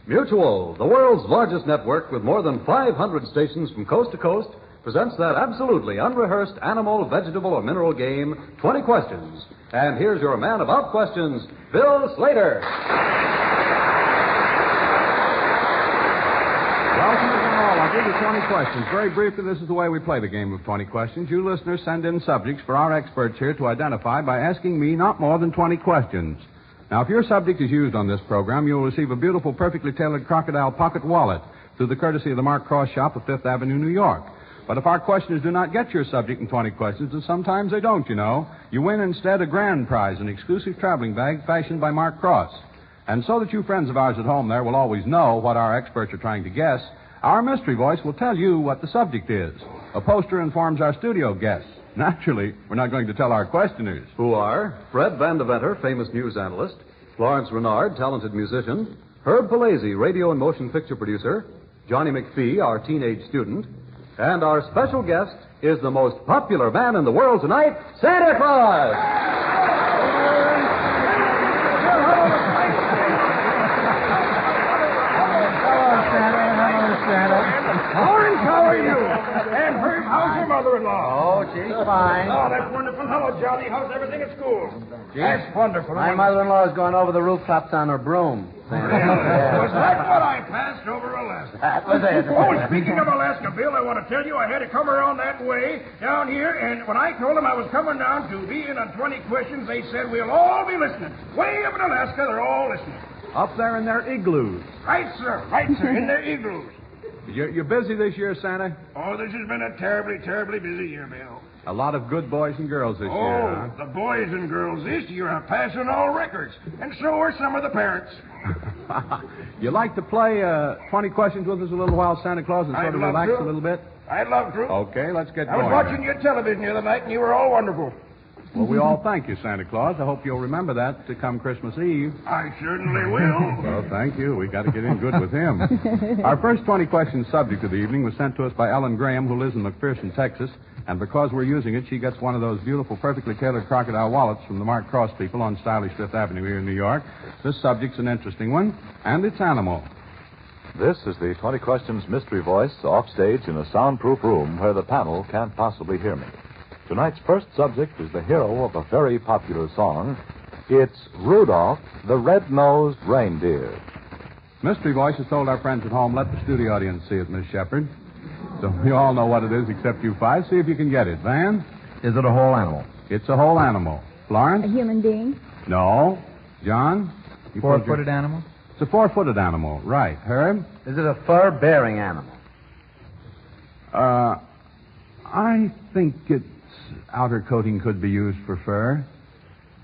Mutual, the world's largest network with more than 500 stations from coast to coast, presents that absolutely unrehearsed animal, vegetable, or mineral game, 20 Questions. And here's your man about questions, Bill Slater. Welcome again, all. I'll give you 20 questions. Very briefly, this is the way we play the game of 20 questions. You listeners send in subjects for our experts here to identify by asking me not more than 20 questions. Now, if your subject is used on this program, you'll receive a beautiful, perfectly tailored crocodile pocket wallet through the courtesy of the Mark Cross shop of Fifth Avenue, New York. But if our questioners do not get your subject in 20 questions, and sometimes they don't, you win instead a grand prize, an exclusive traveling bag fashioned by Mark Cross. And so that you friends of ours at home there will always know what our experts are trying to guess, our mystery voice will tell you what the subject is. A poster informs our studio guests. Naturally, we're not going to tell our questioners. Who are Fred Van Deventer, famous news analyst, Florence Renard, talented musician, Herb Palazzi, radio and motion picture producer, Johnny McPhee, our teenage student, and our special guest is the most popular man in the world tonight, Santa Claus! Lawrence, how are you? And Herb, how's your mother-in-law? Oh, she's fine. Oh, that's wonderful. Hello, Johnny. How's everything at school? That's wonderful. My mother-in-law is going over the rooftops on her broom. Was that what I passed over Alaska? That was it. Oh, speaking of Alaska, Bill, I want to tell you I had to come around that way down here, and when I told them I was coming down to be in on 20 questions, they said we'll all be listening. Way up in Alaska, they're all listening. Up there in their igloos. Right, sir. Right, sir. In their igloos. You're busy this year, Santa? Oh, this has been a terribly, terribly busy year, Bill. A lot of good boys and girls this year, Oh, the boys and girls this year are passing all records, and so are some of the parents. You like to play 20 questions with us a little while, Santa Claus, and sort of relax a little bit? I'd love to. Okay, let's get I going. was watching your television the other night, and you were all wonderful. Well, we all thank you, Santa Claus. I hope you'll remember that to come Christmas Eve. I certainly will. Well, thank you. We got to get in good with him. Our first 20 questions subject of the evening was sent to us by Ellen Graham, who lives in McPherson, Texas. And because we're using it, she gets one of those beautiful, perfectly tailored crocodile wallets from the Mark Cross people on stylish Fifth Avenue here in New York. This subject's an interesting one, and it's animal. This is the 20 Questions mystery voice off stage in a soundproof room where the panel can't possibly hear me. Tonight's first subject is the hero of a very popular song. It's Rudolph, the Red-Nosed Reindeer. Mystery voice has told our friends at home, let the studio audience see it, Miss Shepard. So we all know what it is except you five. See if you can get it. Van? Is it a whole animal? It's a whole animal. Florence? A human being? No. John? Four-footed animal? It's a four-footed animal. Right. Herb? Is it a fur-bearing animal? I think its outer coating could be used for fur.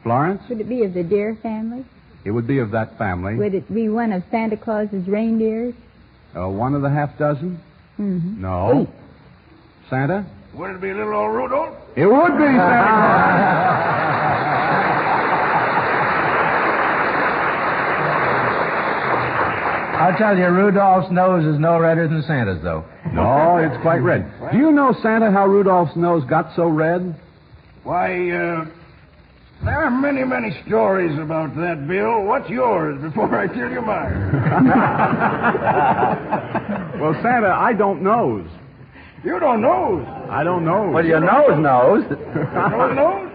Florence? Would it be of the deer family? It would be of that family. Would it be one of Santa Claus's reindeers? One of the half dozen? Mm-hmm. No. Santa? Would it be little old Rudolph? It would be Santa Claus. I'll tell you, Rudolph's nose is no redder than Santa's, though. No, it's quite red. Do you know, Santa, how Rudolph's nose got so red? Why, there are many, many stories about that, Bill. What's yours before I tell you mine? Well, Santa, I don't nose. You don't know. I don't know. Well, your nose knows. Nose knows?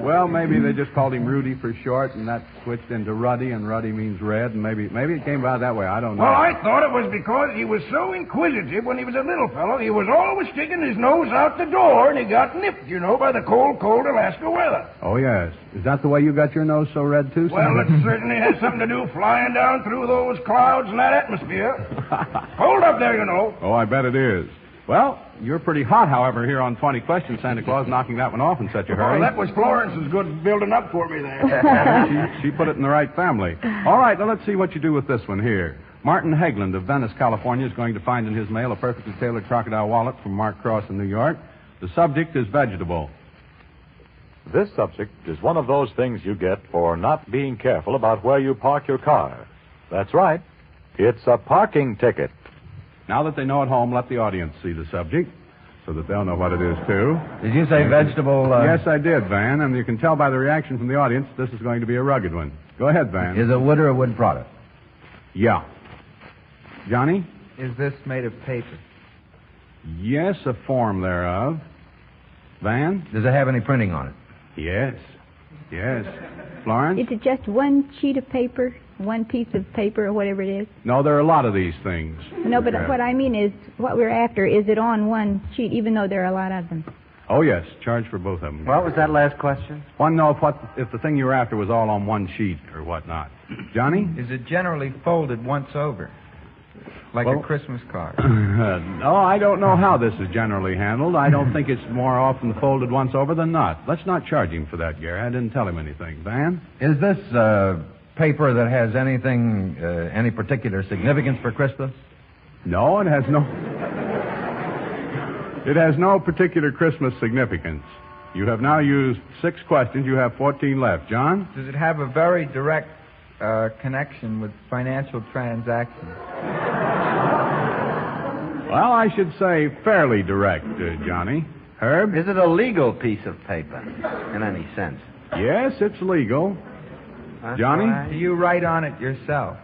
Well, maybe they just called him Rudy for short, and that switched into Ruddy, and Ruddy means red, and maybe it came about that way. I don't know. Well, I thought it was because he was so inquisitive when he was a little fellow. He was always sticking his nose out the door, and he got nipped, by the cold, cold Alaska weather. Oh, yes. Is that the way you got your nose so red, too, Santa? Well, it certainly has something to do flying down through those clouds and that atmosphere. Hold up there, Oh, I bet it is. Well, you're pretty hot, however, here on 20 Questions, Santa Claus, knocking that one off in such a hurry. Well, that was Florence's good building up for me there. She put it in the right family. All right, now let's see what you do with this one here. Martin Hegland of Venice, California, is going to find in his mail a perfectly tailored crocodile wallet from Mark Cross in New York. The subject is vegetable. This subject is one of those things you get for not being careful about where you park your car. That's right. It's a parking ticket. Now that they know at home, let the audience see the subject so that they'll know what it is, too. Did you say vegetable? Yes, I did, Van, and you can tell by the reaction from the audience this is going to be a rugged one. Go ahead, Van. Is it wood or a wood product? Yeah. Johnny? Is this made of paper? Yes, a form thereof. Van? Does it have any printing on it? Yes. Yes. Florence? Is it just one sheet of paper, one piece of paper, or whatever it is? No, there are a lot of these things. No, but what I mean is, what we're after, is it on one sheet, even though there are a lot of them? Oh, yes. Charge for both of them. What was that last question? Want to know if the thing you were after was all on one sheet or whatnot. Johnny? Is it generally folded once over? Like a Christmas card? No, I don't know how this is generally handled. I don't think it's more often folded once over than not. Let's not charge him for that, Gary. I didn't tell him anything. Van? Is this paper that has anything, any particular significance for Christmas? No, it has no... It has no particular Christmas significance. You have now used 6 questions. You have 14 left. John? Does it have a very direct connection with financial transactions? Well, I should say fairly direct, Johnny. Herb? Is it a legal piece of paper in any sense? Yes, it's legal. That's Johnny? right. Do you write on it yourself?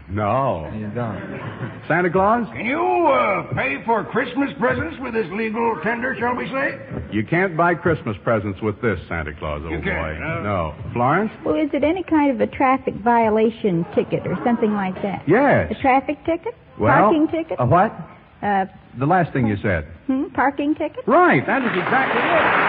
No. You don't. Santa Claus? Can you pay for Christmas presents with this legal tender, shall we say? You can't buy Christmas presents with this, Santa Claus, old boy. can't, huh? No. Florence? Well, is it any kind of a traffic violation ticket or something like that? Yes. A traffic ticket? Well, Parking ticket? A what? Uh, The last thing you said. Parking ticket? Right. That is exactly it.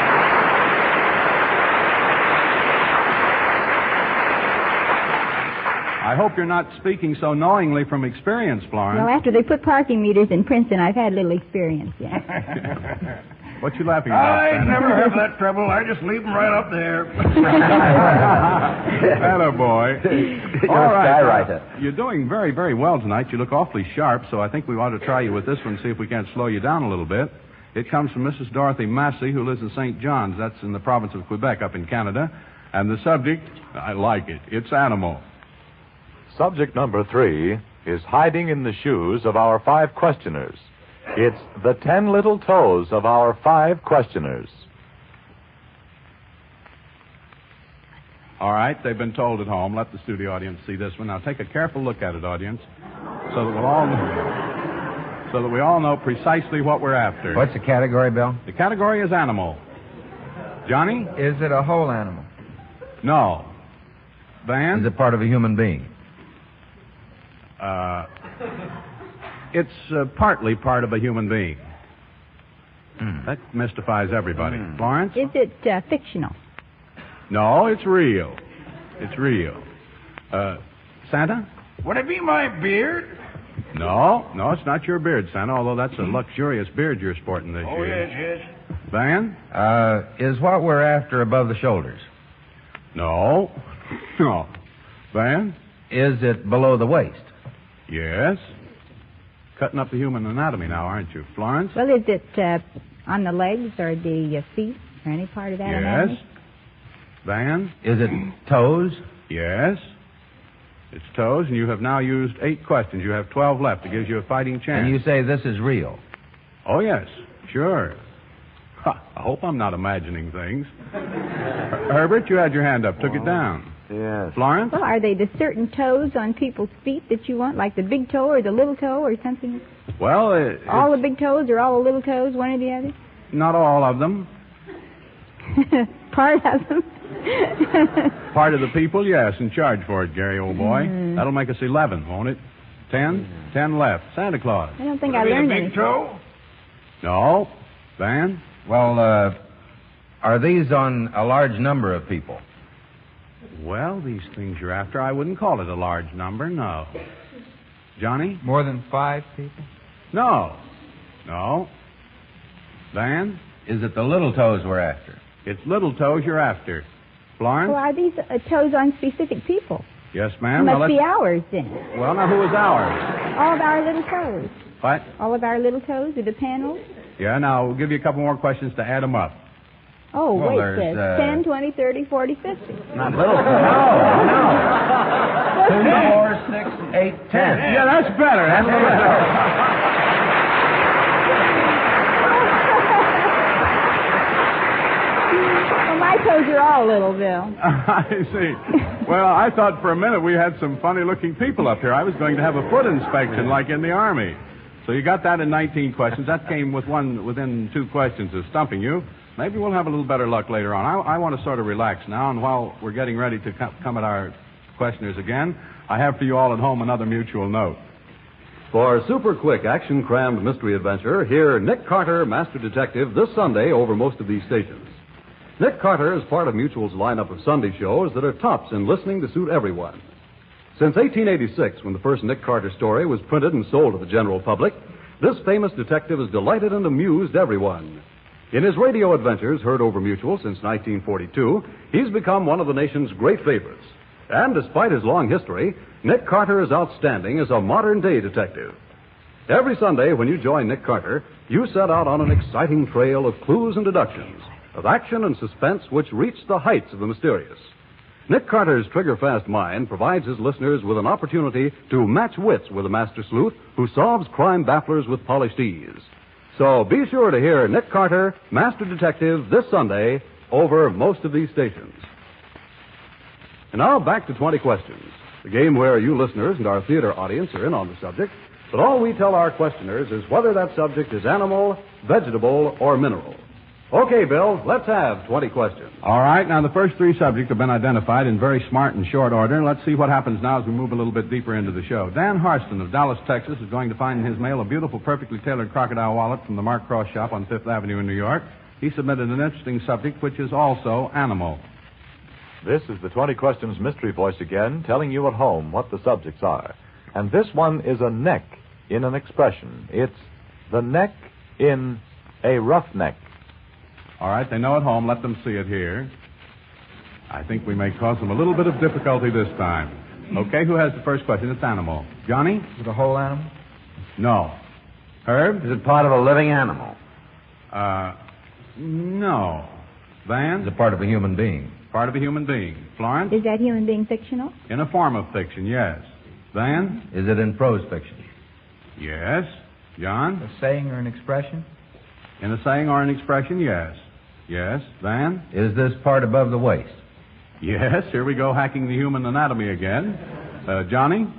I hope you're not speaking so knowingly from experience, Florence. Well, after they put parking meters in Princeton, I've had little experience, yes. What you laughing about, I Santa? never have that trouble. I just leave them right up there. Hello, boy. You're All a right, skywriter. You're doing very, very well tonight. You look awfully sharp, so I think we ought to try you with this one, see if we can't slow you down a little bit. It comes from Mrs. Dorothy Massey, who lives in St. John's. That's in the province of Quebec up in Canada. And the subject, I like it. It's animal. Subject number 3 is hiding in the shoes of our 5 questioners. It's the 10 little toes of our 5 questioners. All right, they've been told at home. Let the studio audience see this one. Now take a careful look at it, audience, so that we all know precisely what we're after. What's the category, Bill? The category is animal. Johnny? Is it a whole animal? No. Van? Is it part of a human being? It's partly part of a human being. That mystifies everybody. Florence? Is it fictional? No, it's real. It's real. Santa? Would it be my beard? No, it's not your beard, Santa, although that's a luxurious beard you're sporting this Oh, year. yes. Van? Is what we're after above the shoulders? No. No. Van? Is it below the waist? Yes. Cutting up the human anatomy now, aren't you? Florence? Well, is it on the legs or the feet or any part of that Yes. anatomy? Van? Is it toes? Yes. It's toes, and you have now used 8 questions. You have 12 left. It gives you a fighting chance. And you say this is real? Oh, yes. Sure. Ha, I hope I'm not imagining things. Herbert, you had your hand up. Took it down. Yes. Florence? Well, are they the certain toes on people's feet that you want, like the big toe or the little toe or something? Well, All the big toes or all the little toes, one or the other? not all of them. Part of them? Part of the people, yes, and charge for it, Gary, old boy. That'll make us 11, won't it? 10? 10 left. Santa Claus. I don't think Would I it be learned the big anything. toe? No. Van? Well, are these on a large number of people? Well, these things you're after, I wouldn't call it a large number, no. Johnny? More than 5 people? No. Van? Is it the little toes we're after? It's little toes you're after. Florence? Well, are these toes on specific people? Yes, It ma'am. must be ours, then. Well, now, who is ours? All of our little toes. What? All of our little toes are the panels? Yeah, now, we'll give you a couple more questions to add them up. Oh, Well, wait, there's, 10, 20, 30, 40, 50. Not little. No. 2, 4, 6, 8, 10. Yeah, that's better. That's Well, my toes are all little, Bill. I see. Well, I thought for a minute we had some funny-looking people up here. I was going to have a foot inspection like in the Army. So you got that in 19 questions. That came within 2 questions of stumping you. Maybe we'll have a little better luck later on. I want to sort of relax now, and while we're getting ready to come at our questioners again, I have for you all at home another mutual note. For a super quick, action-crammed mystery adventure, hear Nick Carter, Master Detective, this Sunday over most of these stations. Nick Carter is part of Mutual's lineup of Sunday shows that are tops in listening to suit everyone. Since 1886, when the first Nick Carter story was printed and sold to the general public, this famous detective has delighted and amused everyone. In his radio adventures, heard over Mutual since 1942, he's become one of the nation's great favorites. And despite his long history, Nick Carter is outstanding as a modern-day detective. Every Sunday, when you join Nick Carter, you set out on an exciting trail of clues and deductions, of action and suspense which reach the heights of the mysterious. Nick Carter's trigger-fast mind provides his listeners with an opportunity to match wits with a master sleuth who solves crime bafflers with polished ease. So be sure to hear Nick Carter, Master Detective, this Sunday over most of these stations. And now back to 20 Questions, the game where you listeners and our theater audience are in on the subject, but all we tell our questioners is whether that subject is animal, vegetable, or mineral. Okay, Bill, let's have 20 questions. All right, now the first 3 subjects have been identified in very smart and short order. Let's see what happens now as we move a little bit deeper into the show. Dan Harston of Dallas, Texas, is going to find in his mail a beautiful, perfectly tailored crocodile wallet from the Mark Cross shop on 5th Avenue in New York. He submitted an interesting subject, which is also animal. This is the 20 Questions Mystery Voice again, telling you at home what the subjects are. And this one is a neck in an expression. It's the neck in a roughneck. All right, they know at home. Let them see it here. I think we may cause them a little bit of difficulty this time. Okay, who has the first question? It's animal. Johnny? Is it a whole animal? No. Herb? Is it part of a living animal? No. Van? It's a part of a human being. Part of a human being. Florence? Is that human being fictional? In a form of fiction, yes. Van? Is it in prose fiction? Yes. John? A saying or an expression? In a saying or an expression, yes. Yes. Van? Is this part above the waist? Yes. Here we go, hacking the human anatomy again. Johnny?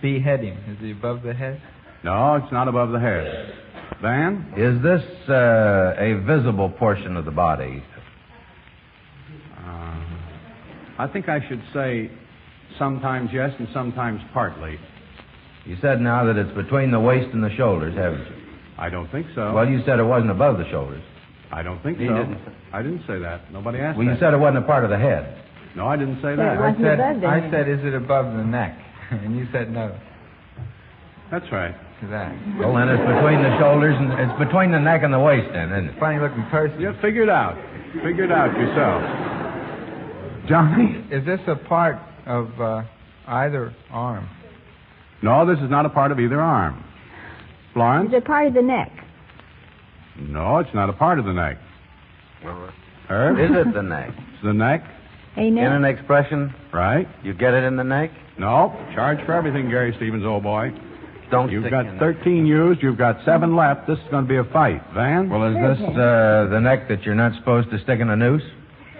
Beheading. Is he above the head? No, it's not above the head. Van? Is this a visible portion of the body? I think I should say sometimes yes and sometimes partly. You said now that it's between the waist and the shoulders, haven't you? I don't think so. Well, you said it wasn't above the shoulders. I don't think so. I didn't say that. Nobody asked Well, that. you said it wasn't a part of the head. No, I didn't say Well, that. it wasn't above the I neck. said, is it above the neck? And you said no That's right. to that. Well, then it's between the shoulders and it's between the neck and the waist, then, isn't it? Funny looking person. You figure it out. Figure it out yourself. Johnny? Is this a part of either arm? No, this is not a part of either arm. Florence? Is it part of the neck? No, it's not a part of the neck. Herb? Is it the neck? It's the neck, A In an neck? expression, right? you get it in the neck? No. Charge for everything, Gary Stevens, old boy. Don't You've stick got in 13 used. You've got 7 left. This is going to be a fight. Van? Well, is this the neck that you're not supposed to stick in a noose?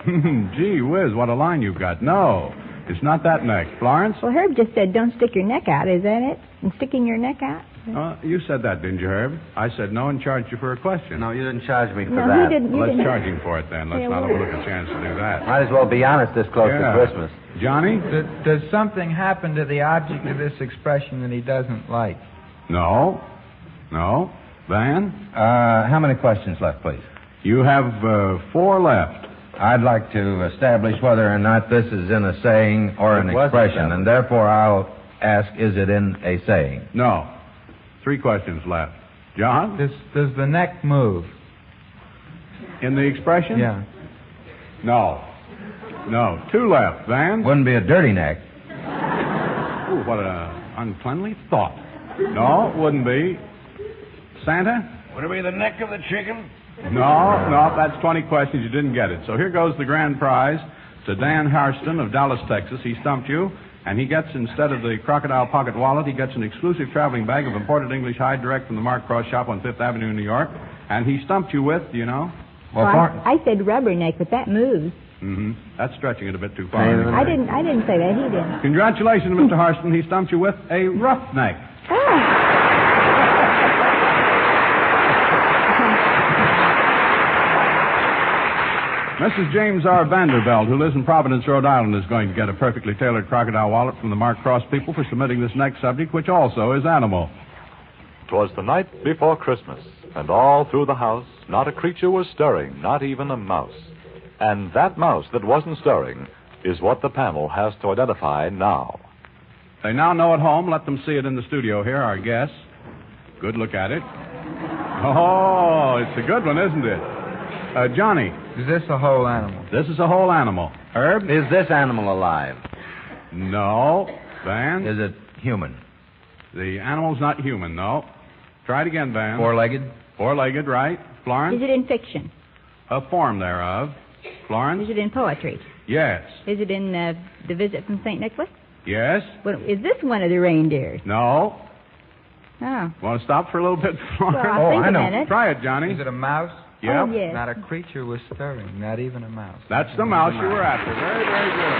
Gee whiz, what a line you've got. No, it's not that neck. Florence? Well, Herb just said don't stick your neck out. Is that it? And sticking your neck out? You said that, didn't you, Herb? I said no and charged you for a question. No, you didn't charge me for No, that. he didn't. You Let's didn't. charge him for it then. Let's Yeah, not well- overlook a chance to do that. Might as well be honest this close to Christmas. Johnny? Does something happen to the object of this expression that he doesn't like? No. No. Van? How many questions left, please? You have 4 left. I'd like to establish whether or not this is in a saying or an It was expression, established. and therefore I'll ask, is it in a saying? No. 3 questions left. John? Does the neck move? In the expression? Yeah. No. No. 2 left. Van? Wouldn't be a dirty neck. Ooh, what an uncleanly thought. No, it wouldn't be. Santa? Would it be the neck of the chicken? No, that's 20 questions. You didn't get it. So here goes the grand prize to Dan Harston of Dallas, Texas. He stumped you, and he gets, instead of the crocodile pocket wallet, he gets an exclusive traveling bag of imported English hide direct from the Mark Cross shop on 5th Avenue in New York. And he stumped you with, do you know? Well, I said rubberneck, but that moves. Mm-hmm. That's stretching it a bit too far. I didn't say that. He didn't. Congratulations, Mr. Harston. He stumped you with a roughneck. Mrs. James R. Vanderbilt, who lives in Providence, Rhode Island, is going to get a perfectly tailored crocodile wallet from the Mark Cross people for submitting this next subject, which also is animal. 'Twas the night before Christmas, and all through the house not a creature was stirring, not even a mouse. And that mouse that wasn't stirring is what the panel has to identify now. They now know at home. Let them see it in the studio here, our guests. Good look at it. Oh, it's a good one, isn't it? Johnny. Is this a whole animal? This is a whole animal. Herb? Is this animal alive? No. Van? Is it human? The animal's not human, no. Try it again, Van. Four-legged? Four-legged, right. Florence? Is it in fiction? A form thereof. Florence? Is it in poetry? Yes. Is it in The Visit from St. Nicholas? Yes. Well, is this one of the reindeers? No. Oh. Want to stop for a little bit, Florence? Well, I'll think a minute. Try it, Johnny. Is it a mouse? Yep. Oh, yes. Not a creature was stirring, not even a mouse. That's the mouse you were after. Very, very good.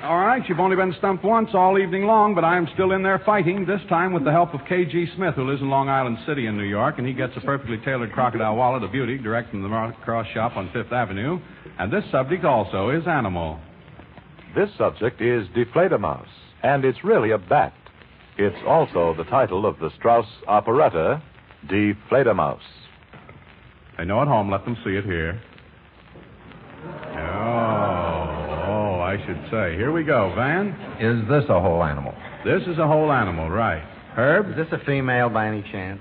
All right. You've only been stumped once all evening long, but I am still in there fighting, this time with the help of K.G. Smith, who lives in Long Island City in New York, and he gets a perfectly tailored crocodile wallet, a beauty, direct from the Mark Cross shop on Fifth Avenue. And this subject also is animal. This subject is Deflate-A-Mouse, and it's really a bat. It's also the title of the Strauss operetta, Deflate-A-Mouse. They know at home. Let them see it here. Oh, I should say. Here we go, Van. Is this a whole animal? This is a whole animal, right. Herb? Is this a female by any chance?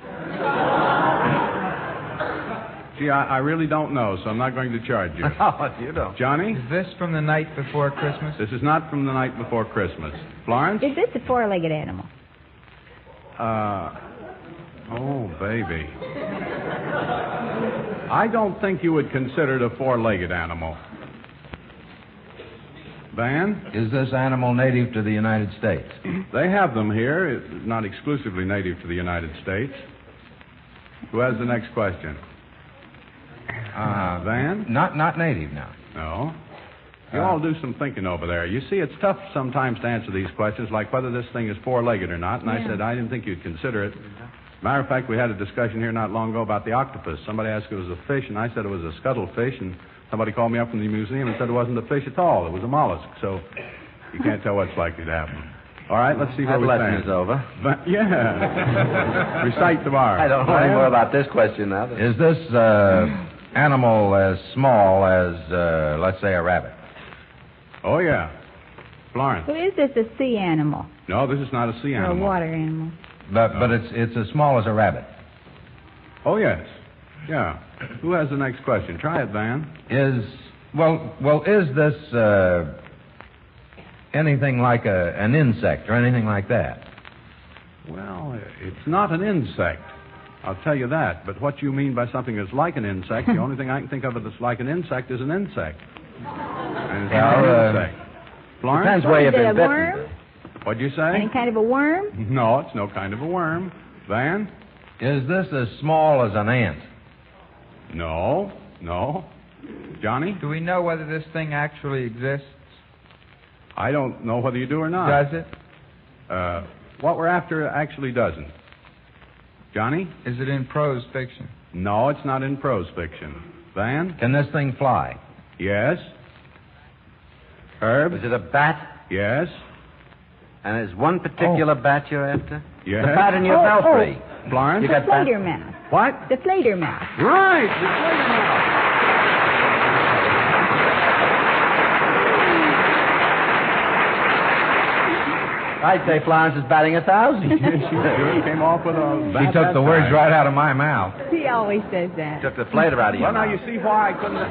Gee, I really don't know, so I'm not going to charge you. Oh, you don't. Johnny? Is this from the night before Christmas? This is not from the night before Christmas. Florence? Is this a four-legged animal? Oh, baby. I don't think you would consider it a four-legged animal. Van? Is this animal native to the United States? They have them here. It's not exclusively native to the United States. Who has the next question? Van? Not native now. No. You all do some thinking over there. You see, it's tough sometimes to answer these questions, like whether this thing is four-legged or not. And I said I didn't think you'd consider it. Matter of fact, we had a discussion here not long ago about the octopus. Somebody asked if it was a fish, and I said it was a scuttlefish. And somebody called me up from the museum and said it wasn't a fish at all. It was a mollusk. So you can't tell what's likely to happen. All right, let's see where we stand. That lesson is over. But, yeah. Recite tomorrow. I don't know any more about this question now. Is this animal as small as, let's say, a rabbit? Oh, yeah. Florence. So is this a sea animal? No, this is not a sea Or animal. a water animal? But it's as small as a rabbit. Oh, yes. Yeah. Who has the next question? Try it, Van. Is this anything like an insect or anything like that? Well, it's not an insect. I'll tell you that. But what you mean by something that's like an insect, the only thing I can think of that's like an insect is an insect. And it's not an insect. Florence? Depends where you've Is it been a bitten. worm? What'd you say? Any kind of a worm? No, it's no kind of a worm. Van? Is this as small as an ant? No. Johnny? Do we know whether this thing actually exists? I don't know whether you do or not. Does it? What we're after actually doesn't. Johnny? Is it in prose fiction? No, it's not in prose fiction. Van? Can this thing fly? Yes. Herb? Is it a bat? Yes. And is one particular bat you're after? Yes. The bat in your belfry. Florence? You The got bat? flater mouse. What? The flater mouse. Right. The flater mouse. I'd say Florence is batting 1,000. She sure came off with a bat. He took the words right out of my mouth. He always says that. Took the flavor out of your Well, now you mouth. see why I couldn't...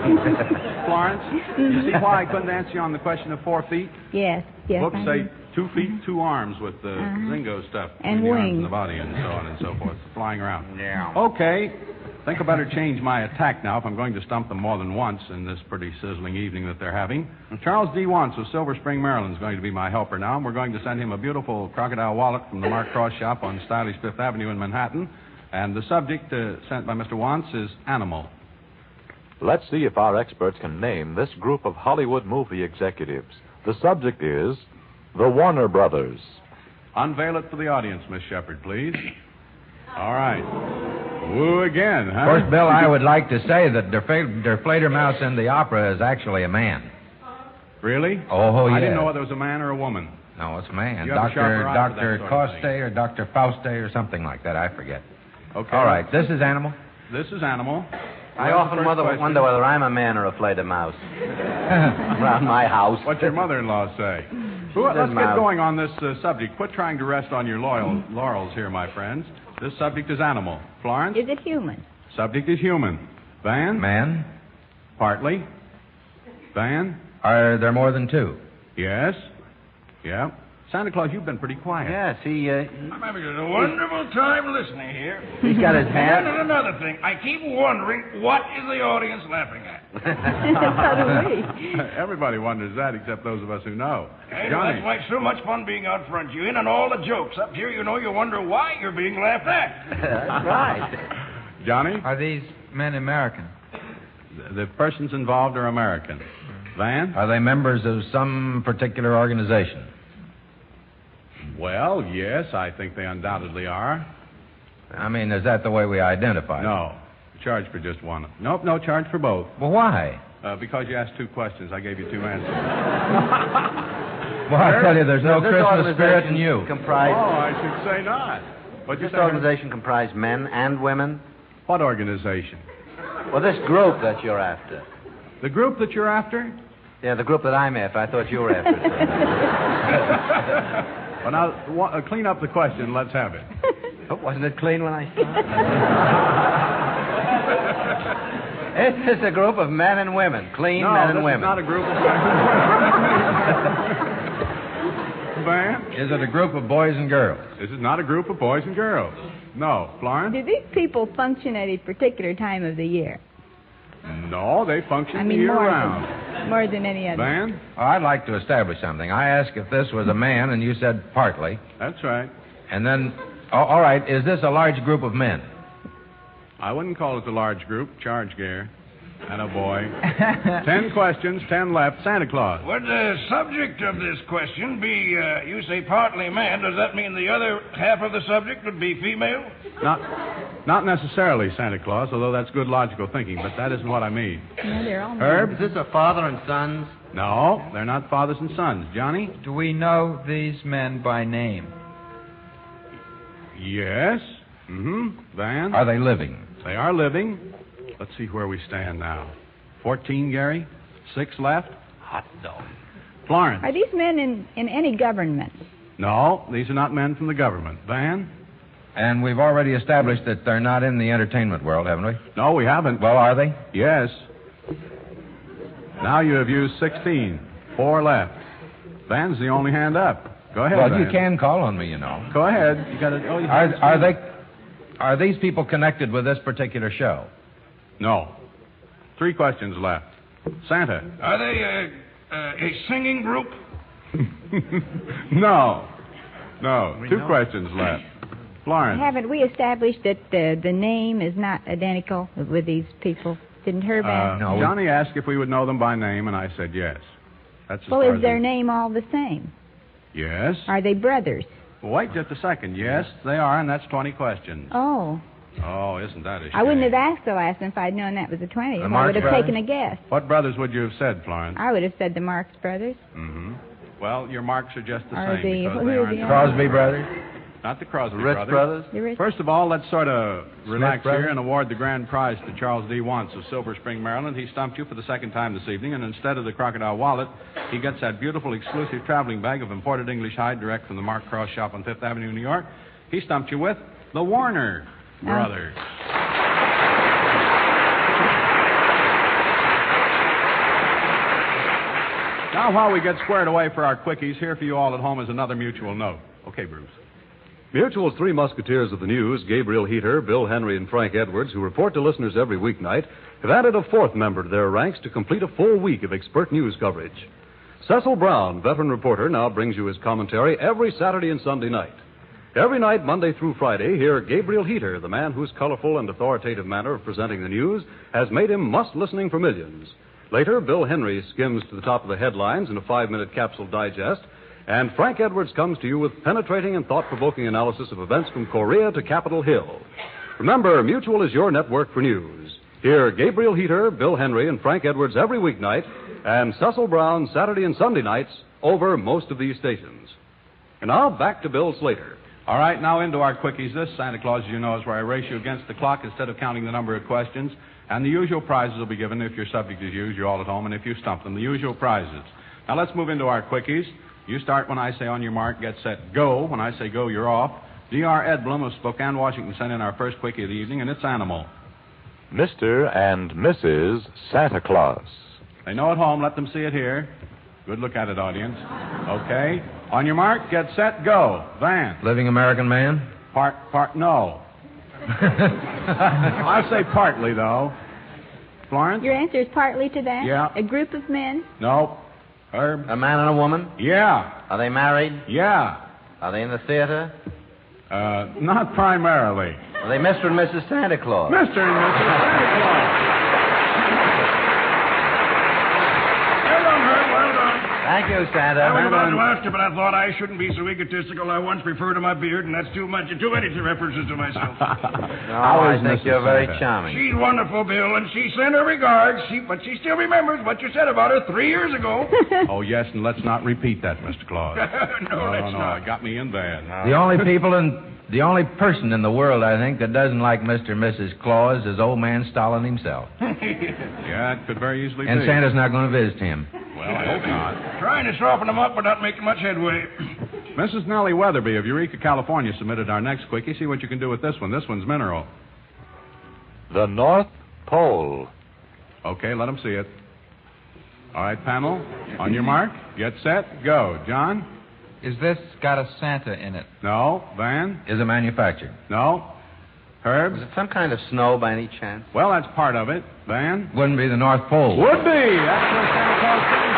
Florence, you see why I couldn't answer you on the question of 4 feet? Yes. Books I say know. 2 feet, 2 arms with the Zingo stuff. And between the arms wings. and the body and so on and so forth. Flying around. Yeah. Okay. Think I better change my attack now if I'm going to stump them more than once in this pretty sizzling evening that they're having. Charles D. Wants of Silver Spring, Maryland is going to be my helper now, and we're going to send him a beautiful crocodile wallet from the Mark Cross shop on stylish Fifth Avenue in Manhattan. And the subject sent by Mr. Wants is animal. Let's see if our experts can name this group of Hollywood movie executives. The subject is the Warner Brothers. Unveil it for the audience, Miss Shepard, please. All right. Woo again, huh? Of course, Bill, I would like to say that Der Fledermaus in the opera is actually a man. Really? Oh, yeah. I didn't know whether it was a man or a woman. No, it's a man. You have a sharper eye for that Dr. sort of Coste thing. or Dr. Fauste or something like that. I forget. Okay. All right. This is animal. This is animal. I often wonder whether I'm a man or a Fledermaus. Around my house. What's your mother-in-law say? Let's get going on this subject. Quit trying to rest on your laurels here, my friends. This subject is animal. Florence? Is it human? Subject is human. Van? Man. Partly. Van? Are there more than two? Yes. Yeah. Santa Claus, you've been pretty quiet. Yes, I'm having a wonderful time listening here. he's got his hand. And another thing, I keep wondering, what is the audience laughing at? So do we. Everybody wonders that, except those of us who know. Hey, Johnny. that's why it's so much fun being out front. You in on all the jokes. Up here, you wonder why you're being laughed at. That's right. Johnny? Are these men American? The persons involved are American. Van? Are they members of some particular organization? Well, yes, I think they undoubtedly are. I mean, is that the way we identify them? No. Charge for just one. Nope, no charge for both. Well, why? Because you asked two questions, I gave you two answers. Well, I tell you, there's no This Christmas spirit in you. I should say not. But This organization comprise men and women? What organization? Well, this group that you're after. The group that you're after? Yeah, the group that I'm after. I thought you were after it. Well, now, clean up the question. Let's have it. Wasn't it clean when I started? It's a group of men and women. Clean men and women. No, this is not a group of men. Van? Is it a group of boys and girls? This is not a group of boys and girls. No. Florence? Do these people function at a particular time of the year? No, they function year-round. More than any other. Van? Oh, I'd like to establish something. I asked if this was a man, and you said partly. That's right. And then, all right, is this a large group of men? I wouldn't call it a large group. Charge, Gare. And a boy. 10 questions, 10 left. Santa Claus. Would the subject of this question be, you say partly man, does that mean the other half of the subject would be female? Not necessarily, Santa Claus, although that's good logical thinking, but that isn't what I mean. No, they're all Herb? Is this a father and sons? No, they're not fathers and sons. Johnny? Do we know these men by name? Yes. Van? Are they living? They are living. Let's see where we stand now. 14, Gary? 6 left? Hot dog. Florence? Are these men in any government? No, these are not men from the government. Van? And we've already established that they're not in the entertainment world, haven't we? No, we haven't. Well, are they? Yes. Now you have used 16. 4 left. Van's the only hand up. Go ahead, Well, Van. you can call on me, you know. Go ahead. You got to. Oh, Are these people connected with this particular show? No. 3 questions left. Santa. Are they a singing group? No. 2 questions left. Florence. Haven't we established that the name is not identical with these people? Didn't Herb ask? No. Johnny asked if we would know them by name, and I said yes. That's as Well, far is as their we- name all the same? Yes. Are they brothers? Wait just a second. Yes, they are, and that's 20 questions. Oh. Oh, isn't that a shame? I wouldn't have asked the last one if I'd known that was a 20. The I Marx would have brothers? taken a guess. What brothers would you have said, Florence? I would have said the Marx brothers. Well, your marks are just the Are same the- because who they are aren't... the- Crosby brothers? Not the Crosby Ritz brothers? The rich- First of all, let's sort of relax brothers? here and award the grand prize to Charles D. Wants of Silver Spring, Maryland. He stumped you for the second time this evening, and instead of the crocodile wallet, he gets that beautiful exclusive traveling bag of imported English hide direct from the Mark Cross shop on Fifth Avenue, New York. He stumped you with the Warner Brothers. Now, while we get squared away for our quickies, here for you all at home is another mutual note. Okay, Bruce. Mutual's three musketeers of the news, Gabriel Heater, Bill Henry, and Frank Edwards, who report to listeners every weeknight, have added a fourth member to their ranks to complete a full week of expert news coverage. Cecil Brown, veteran reporter, now brings you his commentary every Saturday and Sunday night. Every night, Monday through Friday, hear Gabriel Heater, the man whose colorful and authoritative manner of presenting the news has made him must-listening for millions. Later, Bill Henry skims to the top of the headlines in a 5-minute capsule digest, and Frank Edwards comes to you with penetrating and thought-provoking analysis of events from Korea to Capitol Hill. Remember, Mutual is your network for news. Hear Gabriel Heater, Bill Henry, and Frank Edwards every weeknight, and Cecil Brown Saturday and Sunday nights over most of these stations. And now, back to Bill Slater. All right, now into our quickies. This, Santa Claus, as you know, is where I race you against the clock instead of counting the number of questions. And the usual prizes will be given if your subject is used, you're all at home, and if you stump them, the usual prizes. Now, let's move into our quickies. You start when I say on your mark, get set, go. When I say go, you're off. D.R. Edblum of Spokane, Washington, sent in our first quickie of the evening, and it's animal. Mr. and Mrs. Santa Claus. They know at home, let them see it here. Good look at it, audience. Okay. On your mark, get set, go. Van. Living American man? No. I'll say partly, though. Florence? Your answer is partly to that? Yeah. A group of men? No. Herb? A man and a woman? Yeah. Are they married? Yeah. Are they in the theater? Not primarily. Are they Mr. and Mrs. Santa Claus? Mr. and Mrs. Santa Claus. Thank you, Santa. I was about to ask you, but I thought I shouldn't be so egotistical. I once referred to my beard, and that's too many references to myself. I think you're very charming. She's wonderful, Bill, and she sent her regards, but she still remembers what you said about her 3 years ago. Oh, yes, and let's not repeat that, Mr. Claus. No, let's not. It got me in bad. The only person in the world, I think, that doesn't like Mr. and Mrs. Claus is old man Stalin himself. Yeah, it could very easily And be. Santa's not going to visit him. Well, I hope not. Trying to soften them up, but not making much headway. Mrs. Nellie Weatherby of Eureka, California, submitted our next quickie. See what you can do with this one. This one's mineral. The North Pole. Okay, let them see it. All right, panel. On your mark, get set, go. John? Is this got a Santa in it? No. Van? Is it manufactured? No. Herb? Is it some kind of snow by any chance? Well, that's part of it. Van? Wouldn't be the North Pole. Would be. That's where Santa Claus came from.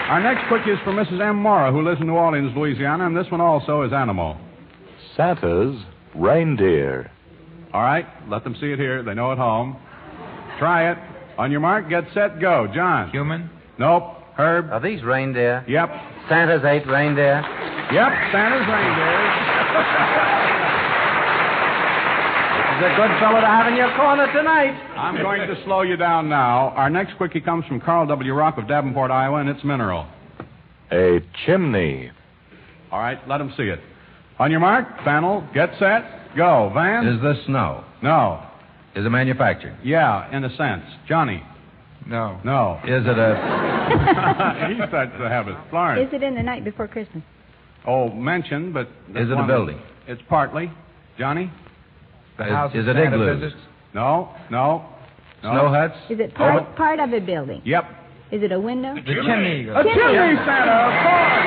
Our next quickie is from Mrs. M. Mora, who lives in New Orleans, Louisiana, and this one also is animal. Santa's reindeer. All right, let them see it here. They know at home. Try it. On your mark, get set, go. John? Human? Nope. Herb? Are these reindeer? Yep. Santa's 8 reindeer? Yep, Santa's reindeer. He's a good fellow to have in your corner tonight. I'm going to slow you down now. Our next quickie comes from Carl W. Rock of Davenport, Iowa, and it's mineral. A chimney. All right, let them see it. On your mark, panel, get set, go. Van? Is this snow? No. Is it manufactured? Yeah, in a sense. Johnny? No. No. Is it a... He starts to have it. Florence? Is it in the night before Christmas? Oh, mentioned, but... Is it a building? It's partly. Johnny? The house is that it Santa igloos? visits? No. Snow huts? Is it part of a building? Yep. Is it a window? The chimney. A chimney, Santa, of course.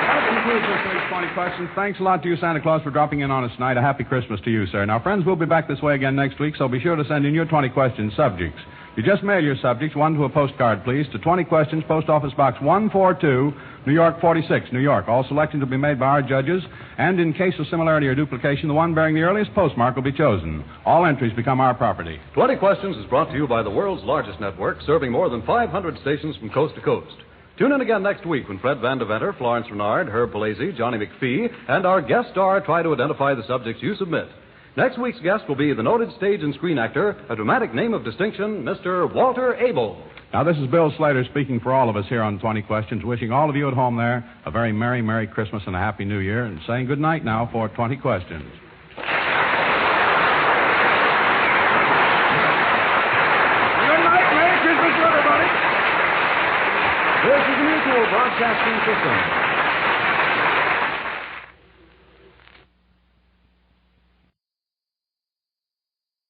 That concludes this week's 20 questions. Thanks a lot to you, Santa Claus, for dropping in on us tonight. A happy Christmas to you, sir. Now, friends, we'll be back this way again next week, so be sure to send in your 20 question subjects. You just mail your subjects, one to a postcard, please, to 20 Questions, Post Office Box 142, New York 46, New York. All selections will be made by our judges, and in case of similarity or duplication, the one bearing the earliest postmark will be chosen. All entries become our property. 20 Questions is brought to you by the world's largest network, serving more than 500 stations from coast to coast. Tune in again next week when Fred Van Deventer, Florence Renard, Herb Palazzi, Johnny McPhee, and our guest star try to identify the subjects you submit. Next week's guest will be the noted stage and screen actor, a dramatic name of distinction, Mr. Walter Abel. Now, this is Bill Slater speaking for all of us here on 20 Questions, wishing all of you at home there a very Merry, Merry Christmas and a Happy New Year, and saying good night now for 20 Questions. Good night, Merry Christmas, everybody. This is the Mutual Broadcasting System.